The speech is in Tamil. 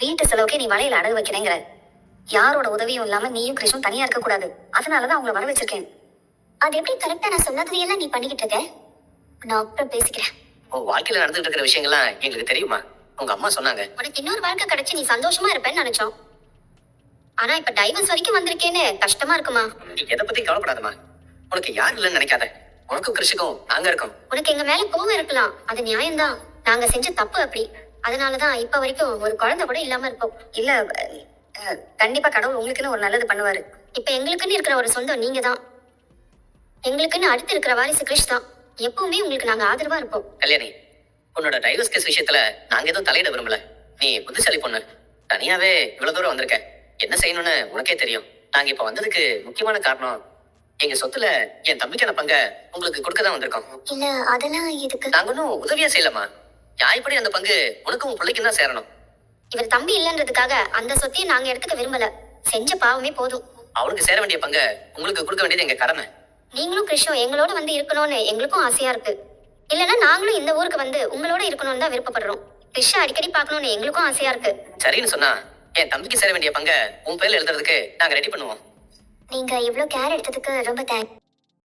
வீட்டு செலவுக்கே நீ வலையில அடகு வைக்கிறேங்கிற. யாரோட உதவியும் இல்லாம நீயும் கிருஷ்ணும் தனியா இருக்க கூடாது. அதனாலதான் அவங்கள வர வச்சிருக்கேன். அது எப்படி கரெக்டா நான் சொன்னதையெல்லாம் நீ பண்ணிக்கிட்டு இருக்க? நான் அப்புறம் பேசிக்கிறேன். உன் வாழ்க்கையில நடந்துட்டு இருக்கிற விஷயங்கள்லாம் எங்களுக்கு தெரியுமா? உங்க அம்மா சொன்னாங்க. உனக்கு இன்னொரு வாழ்க்கை கிடைச்சு நீ சந்தோஷமா இருப்பேன்னு நினைச்சோம். ஆனா இப்ப டைவர்ஸ் வரைக்கும் வந்திருக்கேன்னு கஷ்டமா இருக்குமா? நீ எதை பத்தி கவலைப்படாதமா. உனக்கு யார் இல்லைன்னு நினைக்காத. உனக்கும் கிருஷிக்கும் நாங்க இருக்கோம். உனக்கு எங்க மேல கோவம் இருக்கலாம், அது நியாயம்தான். நாங்க செஞ்ச தப்பு அப்படி. அதனாலதான் இப்ப வரைக்கும் ஒரு குழந்தை கூட இல்லாம இருப்போம். இல்ல கண்டிப்பா கடவுள் உங்களுக்குன்னு ஒரு நல்லது பண்ணுவாரு. இப்ப எங்களுக்குன்னு இருக்கிற ஒரு சொந்தம் நீங்க தான். எங்களுக்குன்னு அடுத்து இருக்கிற வாரிசு கிருஷ் தான். எப்பவுமே உங்களுக்கு நாங்க ஆதரவா இருப்போம். கல்யாணி, உன்னோட டைவர்ஸ் கேஸ் விஷயத்துல நாங்க எதுவும் தலையிட விரும்பல. நீ புத்திசாலி பொண்ணு. தனியாவே இவ்வளவு தூரம் வந்திருக்க. என்ன செய்யணும்னு உனக்கே தெரியும். நாங்க இப்ப வந்ததுக்கு முக்கியமான காரணம் எங்க சொத்துல என் தம்பிக்கான பங்க உங்களுக்கு கொடுக்கதான் வந்திருக்கோம். இல்ல அதெல்லாம் இதுக்கு நாங்க ஒன்னும் உதவியா செய்யலாமா. நியாயப்படி அந்த பங்கு உனக்கும் உன் பிள்ளைக்கும் தான் சேரணும். இவர் தம்பி இல்லன்றதுக்காக அந்த சொத்தையும் நாங்க எடுத்துக்க விரும்பல. செஞ்ச பாவமே போதும். அவனுக்கு சேர வேண்டிய பங்க உங்களுக்கு கொடுக்க வேண்டியது எங்க கடமை. நீங்களும் கிருஷ்ணும் எங்களோட வந்து இருக்கணும்னு எங்களுக்கும் ஆசையா இருக்கு. இல்லைன்னா நாங்களும் இந்த ஊருக்கு வந்து உங்களோட இருக்கணும்னு தான் விருப்பப்படுறோம். கிருஷ்ண அடிக்கடி பார்க்கணும்னு எங்களுக்கும் ஆசையா இருக்கு. சரின்னு சொன்னா என் தம்பிக்கு சேர வேண்டிய பங்க உன் பேர்ல எழுதுறதுக்கு நாங்க ரெடி பண்ணுவோம். நீங்க இவ்வளவு கேர் எடுத்ததுக்கு ரொம்ப தேங்க்ஸ்.